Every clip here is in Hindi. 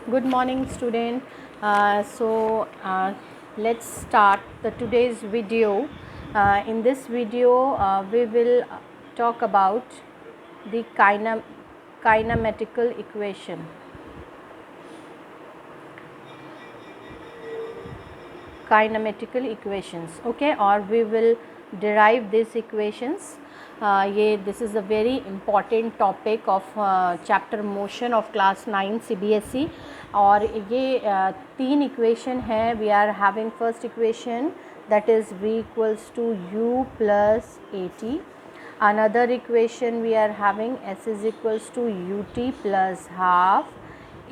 Good morning, student. Let's start the today's video. In this video, we will talk about the kinematical equation. Kinematical equations, okay, or we will derive these equations. This is a very important topic of chapter motion of class 9 CBSE. और ये तीन इक्वेशन है. We are having first equation that is v equals to u plus at. Another equation we are having s is equals to ut plus half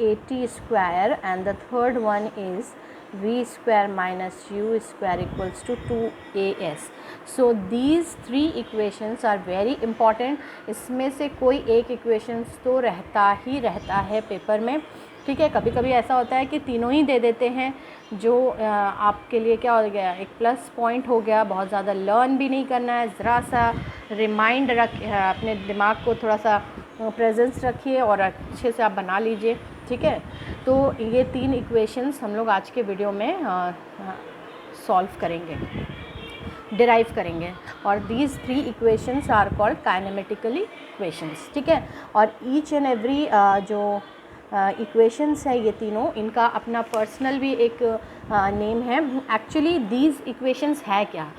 at square, and the third one is v square minus u square equals to 2as. So these three equations are very important. इसमें से कोई एक equations तो रहता ही रहता है पेपर में, ठीक है. कभी कभी ऐसा होता है कि तीनों ही दे देते हैं, जो आपके लिए क्या हो गया, एक प्लस पॉइंट हो गया. बहुत ज़्यादा लर्न भी नहीं करना है, ज़रा सा रिमाइंड अपने दिमाग को थोड़ा सा प्रेजेंस रखिए और अच्छे से आप बना लीजिए, ठीक है. तो ये तीन इक्वेशंस हम लोग आज के वीडियो में सॉल्व करेंगे, डिराइव करेंगे. और these three equations are called kinematically equations, ठीक है. और ईच एंड एवरी जो इक्वेशंस है ये तीनों, इनका अपना पर्सनल भी एक नेम है. एक्चुअली दीज इक्वेशंस है क्या,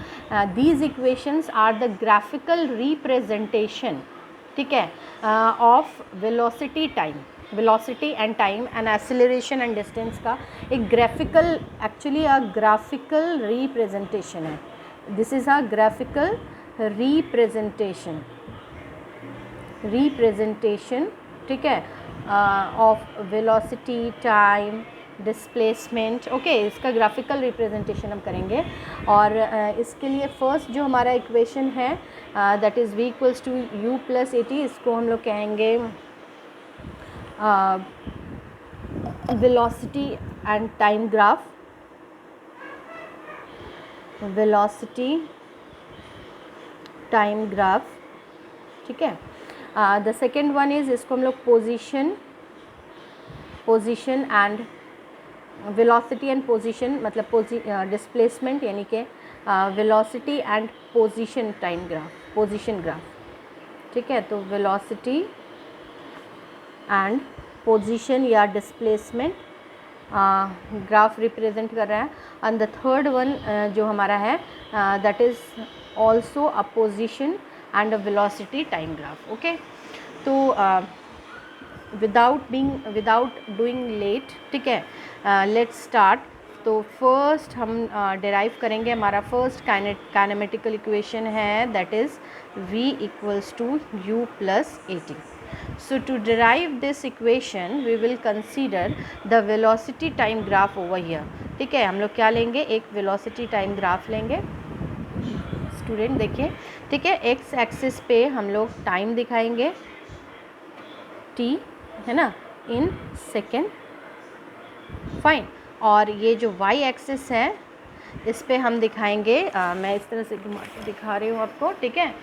these equations are the graphical representation, ठीक है, of velocity and time and acceleration and distance का एक graphical, actually a graphical representation है. This is a graphical representation, ठीक है, of velocity, time, displacement, okay. इसका ग्राफिकल रिप्रेजेंटेशन हम करेंगे. और इसके लिए फर्स्ट जो हमारा इक्वेशन है that is v equals to u plus at, इसको हम लोग कहेंगे velocity and time graph. Velocity time graph, ठीक है. द सेकेंड वन इज़, इसको हम लोग position and velocity and position, मतलब डिस्प्लेसमेंट, यानी कि velocity and position time graph, position graph, ठीक है. तो वेलोसिटी एंड पोजीशन या डिस्प्लेसमेंट ग्राफ रिप्रेजेंट कर रहा है. एंड द थर्ड वन जो हमारा है that is also a position and a velocity time graph, okay. तो without doing late, ठीक है, let's start. तो फर्स्ट हम डिराइव करेंगे. हमारा फर्स्ट काइनेमेटिकल इक्वेशन है that is v equals to u plus at. So to derive this equation we will consider the velocity time graph over here, ठीक है. हम लोग क्या लेंगे, एक velocity time graph लेंगे. स्टूडेंट देखिए, ठीक है, एक्स एक्सिस पे हम लोग टाइम दिखाएंगे t, है ना, इन सेकेंड, फाइन. और ये जो y एक्सिस है इस पे हम दिखाएंगे मैं इस तरह से दिखा रही हूँ आपको, ठीक है,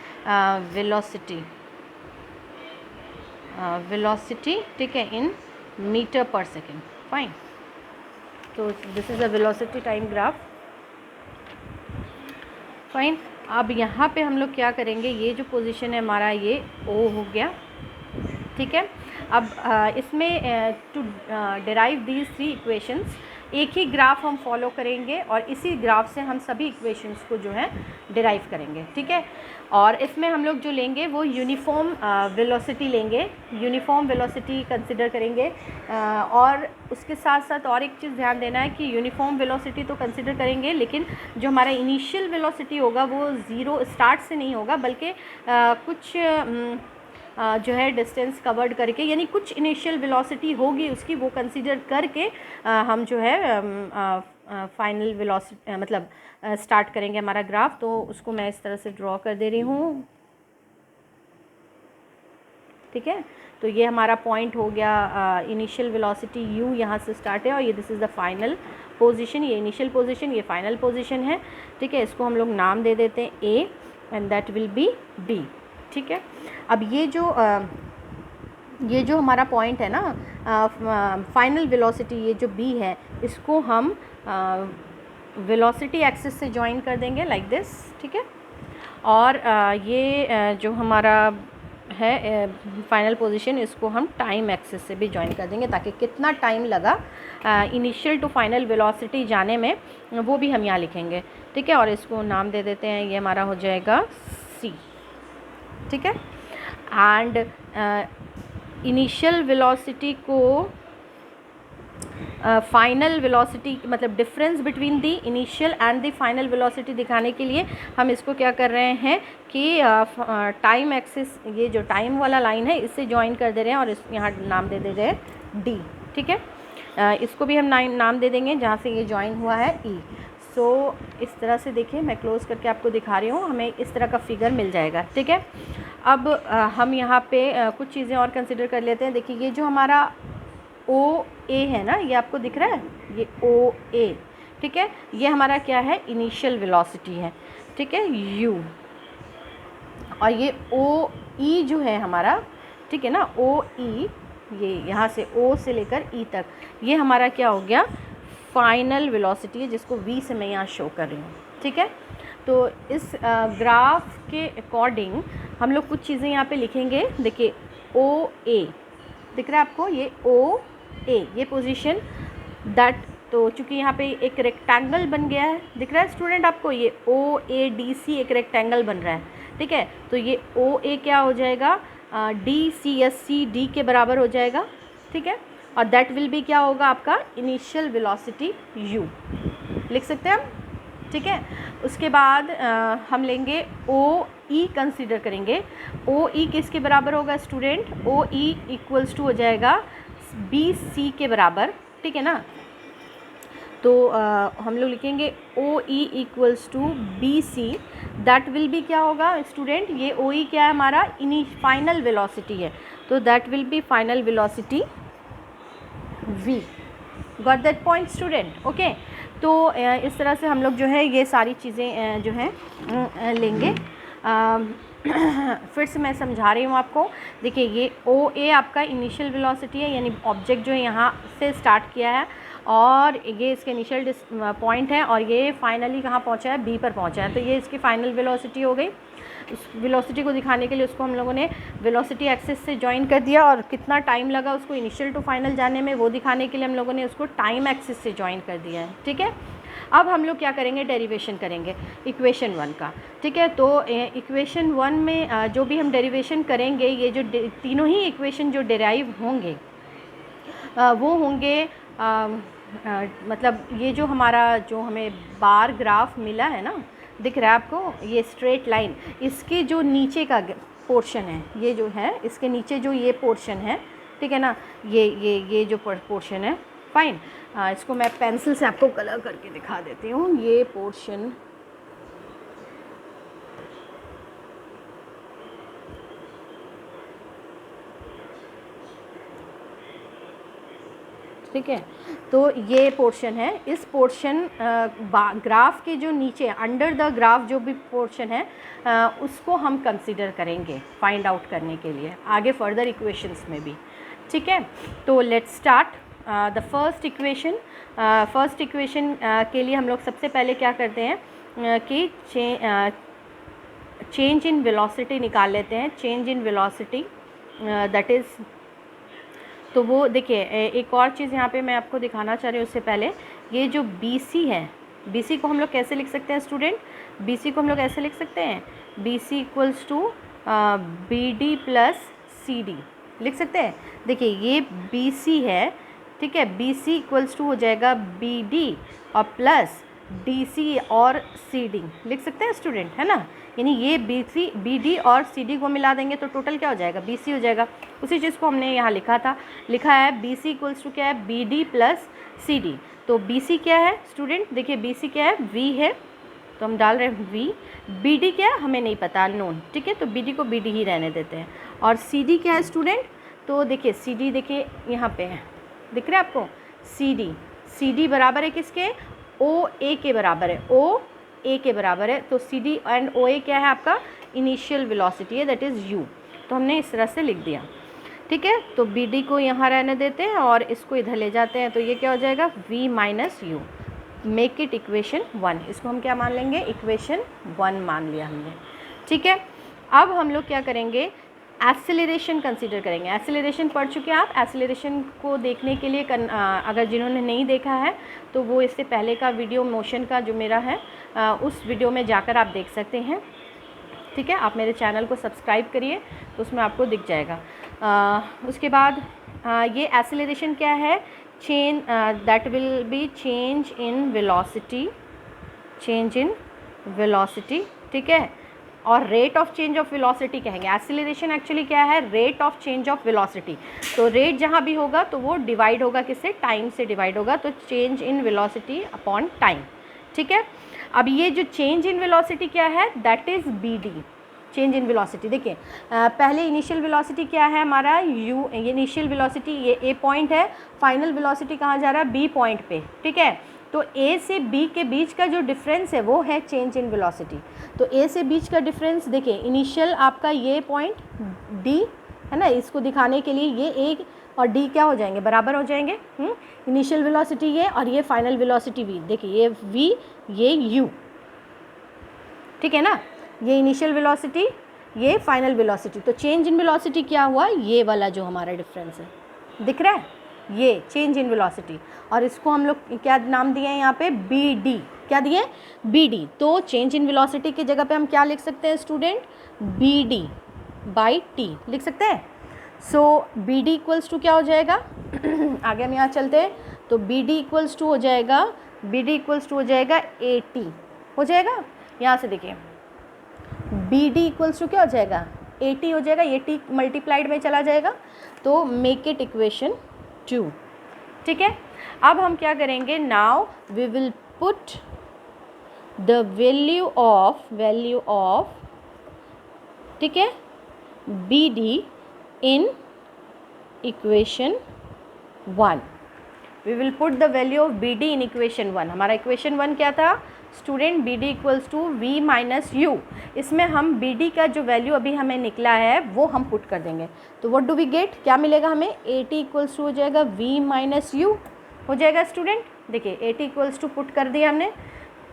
वेलोसिटी, ठीक है, इन मीटर पर सेकेंड, फाइन. तो this is a velocity time graph, fine. अब यहाँ पे हम लोग क्या करेंगे, ये जो पोजीशन है हमारा ये O हो गया, ठीक है. अब इसमें to derive these three equations एक ही ग्राफ हम फॉलो करेंगे और इसी ग्राफ से हम सभी इक्वेशंस को जो है डिराइव करेंगे, ठीक है. और इसमें हम लोग जो लेंगे वो यूनिफॉर्म वेलोसिटी लेंगे, यूनिफॉर्म वेलोसिटी कंसिडर करेंगे. और उसके साथ साथ और एक चीज़ ध्यान देना है कि यूनिफॉर्म वेलोसिटी तो कंसिडर करेंगे, लेकिन जो हमारा इनिशियल वेलोसिटी होगा वो ज़ीरो स्टार्ट से नहीं होगा, बल्कि कुछ जो है डिस्टेंस कवर्ड करके, यानी कुछ इनिशियल वेलोसिटी होगी उसकी, वो कंसीडर करके हम जो है फाइनल वेलोसिटी मतलब स्टार्ट करेंगे हमारा ग्राफ. तो उसको मैं इस तरह से ड्रॉ कर दे रही हूँ, ठीक है. तो ये हमारा पॉइंट हो गया, इनिशियल वेलोसिटी u यहाँ से स्टार्ट है और ये this is the final position. ये इनिशियल पोजीशन, ये फाइनल पोजीशन है, ठीक है. इसको हम लोग नाम दे देते हैं a and that will be b, ठीक है. अब ये जो ये जो हमारा पॉइंट है ना, फाइनल वेलोसिटी, ये जो b है, इसको हम वेलोसिटी एक्सिस से ज्वाइन कर देंगे लाइक दिस, ठीक है। और ये जो हमारा है फाइनल पोजीशन, इसको हम टाइम एक्सिस से भी ज्वाइन कर देंगे, ताकि कितना टाइम लगा इनिशियल टू फाइनल वेलोसिटी जाने में, वो भी हम यहाँ लिखेंगे, ठीक है। और इसको नाम दे देते हैं, ये हमारा हो जाएगा c, ठीक है। एंड इनिशियल वेलोसिटी को फाइनल वेलोसिटी, मतलब difference between the initial and the final velocity दिखाने के लिए हम इसको क्या कर रहे हैं कि टाइम एक्सिस, ये जो टाइम वाला लाइन है, इससे ज्वाइन कर दे रहे हैं और इस यहाँ नाम दे रहे हैं d, ठीक है। इसको भी हम नाम दे देंगे जहाँ से ये ज्वाइन हुआ है e। सो इस तरह से देखिए, मैं क्लोज करके आपको दिखा रही हूँ, हमें इस तरह का फिगर मिल जाएगा, ठीक है। अब हम यहाँ पे कुछ चीज़ें और कंसिडर कर लेते हैं। देखिए, ये जो हमारा OA है ना, ये आपको दिख रहा है, ये OA, ठीक है। ये हमारा क्या है, इनिशियल वेलोसिटी है, ठीक है, u। और ये OE जो है हमारा, ठीक है ना, OE, ये यहाँ से O से लेकर E तक, ये हमारा क्या हो गया, फाइनल वेलोसिटी है, जिसको V से मैं यहाँ शो कर रही हूँ, ठीक है। तो इस ग्राफ के अकॉर्डिंग हम लोग कुछ चीज़ें यहाँ पे लिखेंगे। देखिए, OA दिख रहा है आपको, ये OA, ये पोजीशन दैट, तो चूँकि यहाँ पे एक रेक्टेंगल बन गया है, दिख रहा है स्टूडेंट आपको, ये OADC एक रेक्टेंगल बन रहा है, ठीक है। तो ये OA क्या हो जाएगा, DCSCD के बराबर हो जाएगा, ठीक है। और दैट विल भी क्या होगा, आपका इनिशियल वेलोसिटी u, लिख सकते हैं हम, ठीक है। उसके बाद हम लेंगे OE, कंसीडर करेंगे। OE किसके बराबर होगा स्टूडेंट, OE इक्वल्स टू हो जाएगा BC के बराबर, ठीक है ना। तो हम लोग लिखेंगे OE equals to BC, that will भी क्या होगा स्टूडेंट, ये OE क्या है हमारा, फाइनल वेलोसिटी है, तो that will be final velocity V। Got that point student, okay. तो इस तरह से हम लोग जो है ये सारी चीज़ें जो हैं लेंगे। फिर से मैं समझा रही हूँ आपको। देखिए, ये OA आपका इनिशियल वेलोसिटी है, यानी ऑब्जेक्ट जो है यहाँ से स्टार्ट किया है और ये इसके इनिशियल पॉइंट है, और ये फाइनली कहाँ पहुँचा है, B पर पहुँचा है, तो ये इसकी फाइनल वेलोसिटी हो गई। उस वेलोसिटी को दिखाने के लिए उसको हम लोगों ने वेलोसिटी एक्सिस से ज्वाइन कर दिया, और कितना टाइम लगा उसको इनिशियल टू फाइनल जाने में, वो दिखाने के लिए हम लोगों ने उसको टाइम एक्सिस से ज्वाइन कर दिया है, ठीक है। अब हम लोग क्या करेंगे, डेरिवेशन करेंगे इक्वेशन 1 का, ठीक है। तो इक्वेशन 1 में जो भी हम डेरिवेशन करेंगे, ये जो तीनों ही इक्वेशन जो डेराइव होंगे वो होंगे मतलब ये जो हमारा जो हमें बार ग्राफ मिला है ना, दिख रहा है आपको, ये स्ट्रेट लाइन, इसके जो नीचे का पोर्शन है, ये जो है इसके नीचे जो ये पोर्शन है, ठीक है ना, ये जो पोर्शन है, फाइन। इसको मैं पेंसिल से आपको कलर करके दिखा देती हूँ। ये पोर्शन, ठीक है, तो ये पोर्शन है। इस पोर्शन ग्राफ के जो नीचे अंडर द ग्राफ जो भी पोर्शन है उसको हम कंसीडर करेंगे फाइंड आउट करने के लिए आगे फर्दर इक्वेशंस में भी, ठीक है। तो let's start the first equation. First equation के लिए हम लोग सबसे पहले क्या करते हैं कि चेंज इन वेलोसिटी निकाल लेते हैं। Change in velocity that is, तो वो देखिए एक और चीज़ यहाँ पे मैं आपको दिखाना चाह रही हूँ। उससे पहले ये जो BC है, BC को हम लोग कैसे लिख सकते हैं स्टूडेंट, BC को हम लोग ऐसे लिख सकते हैं, BC equals to BD plus CD लिख सकते हैं। देखिए ये BC है, ठीक है, BC इक्वल्स टू हो जाएगा BD और प्लस DC और CD लिख सकते हैं स्टूडेंट, है ना। यानी ये BC BD और CD को मिला देंगे तो टोटल क्या हो जाएगा, BC हो जाएगा। उसी चीज़ को हमने यहाँ लिखा है BC इक्वल्स टू क्या है, BD प्लस CD। तो BC क्या है स्टूडेंट, देखिए BC क्या है, V है, तो हम डाल रहे हैं V। BD क्या है हमें नहीं पता, नोन, ठीक है, तो BD को BD ही रहने देते हैं। और CD क्या है स्टूडेंट, तो देखिए CD देखिए यहाँ पे है, दिख रहा है आपको, CD बराबर है किसके, OA के बराबर है, OA के बराबर है। तो CD एंड OA क्या है आपका, इनिशियल वेलोसिटी है, दैट इज़ U। तो हमने इस तरह से लिख दिया। ठीक है, तो बी डी को यहाँ रहने देते हैं और इसको इधर ले जाते हैं, तो ये क्या हो जाएगा v minus you, make it equation 1। इसको हम क्या मान लेंगे, इक्वेशन 1 मान लिया हमने। ठीक है, अब हम लोग क्या करेंगे, एक्सेलरेशन कंसीडर करेंगे। एक्सेलरेशन पढ़ चुके हैं आप। एक्सेलरेशन को देखने के लिए अगर जिन्होंने नहीं देखा है तो वो इससे पहले का वीडियो मोशन का जो मेरा है उस वीडियो में जाकर आप देख सकते हैं। ठीक है, आप मेरे चैनल को सब्सक्राइब करिए तो उसमें आपको दिख जाएगा। उसके बाद ये एक्सेलरेशन क्या है, change that will be change in velocity, change in velocity. ठीक है, और rate of change of velocity कहेंगे। एक्सेलरेशन एक्चुअली क्या है, rate of change of velocity. तो रेट जहाँ भी होगा तो वो डिवाइड होगा किससे, टाइम से डिवाइड होगा, तो change in velocity upon time. ठीक है, अब ये जो चेंज इन वेलोसिटी क्या है, that is B D, change in velocity. देखिए पहले इनिशियल वेलोसिटी क्या है हमारा u, ये इनिशियल वेलोसिटी ये a पॉइंट है, फाइनल वेलोसिटी कहाँ जा रहा है, b पॉइंट पे। ठीक है, तो a से b के बीच का जो डिफरेंस है वो है चेंज इन वेलोसिटी। तो a से बीच का डिफरेंस देखिए, इनिशियल आपका ये पॉइंट d है ना, इसको दिखाने के लिए ये a और d क्या हो जाएंगे, बराबर हो जाएंगे। इनिशियल वेलोसिटी ये और ये फाइनल वेलोसिटी v, देखिए ये v ये u, ठीक है ना, ये इनिशियल वेलोसिटी ये फाइनल वेलोसिटी। तो चेंज इन वेलोसिटी क्या हुआ, ये वाला जो हमारा डिफरेंस है दिख रहा है, ये चेंज इन वेलोसिटी, और इसको हम लोग क्या नाम दिए हैं यहाँ पे, बी डी। क्या दिए, बी डी। तो चेंज इन वेलोसिटी की जगह पे हम क्या लिख सकते हैं student, B D by T लिख सकते हैं। So B D equals to क्या हो जाएगा आगे हम यहाँ चलते हैं, तो बी डी इक्वल्स टू हो जाएगा, बी डी इक्वल्स टू हो जाएगा ए टी हो जाएगा। यहाँ से देखिए बी डी इक्वल्स टू क्या हो जाएगा, ए टी हो जाएगा, ये टी मल्टीप्लाइड में चला जाएगा, तो मेक इट इक्वेशन 2। ठीक है, अब हम क्या करेंगे, now we will put the value of ठीक है B D in equation 1। We will put the value of B D in equation 1। हमारा इक्वेशन 1 क्या था student, B D equals to V minus U. इसमें हम बी डी का जो वैल्यू अभी हमें निकला है वो हम पुट कर देंगे, तो व्हाट डू वी गेट, क्या मिलेगा हमें, ए टी इक्वल्स टू हो जाएगा वी माइनस यू हो जाएगा स्टूडेंट। देखिए A T equals to put कर दिया हमने,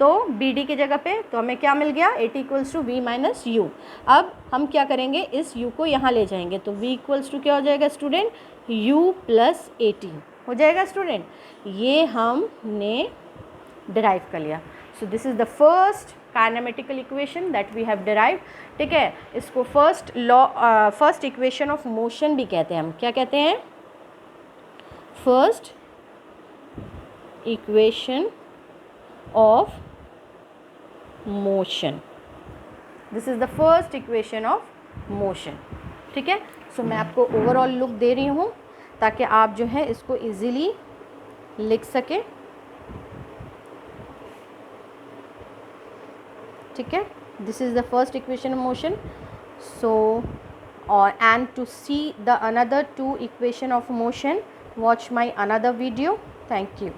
तो बी डी की जगह पे तो हमें क्या मिल गया, A T equals to V minus U. अब हम क्या करेंगे, इस यू को यहाँ ले जाएंगे, तो वी इक्वल्स टू क्या हो जाएगा student, U plus A T हो जाएगा स्टूडेंट। ये हमने डिराइव कर लिया। So this is the first kinematical equation that we have derived. ठीक है, इसको फर्स्ट इक्वेशन ऑफ मोशन भी कहते हैं हम, क्या कहते हैं, first equation of motion. This is the first equation of motion. ठीक है, सो मैं आपको ओवरऑल लुक दे रही हूँ ताकि आप जो है इसको इजीली लिख सकें। ठीक है, this is the first equation of motion. So और and to see the another 2 equation of motion, watch my another video. Thank you.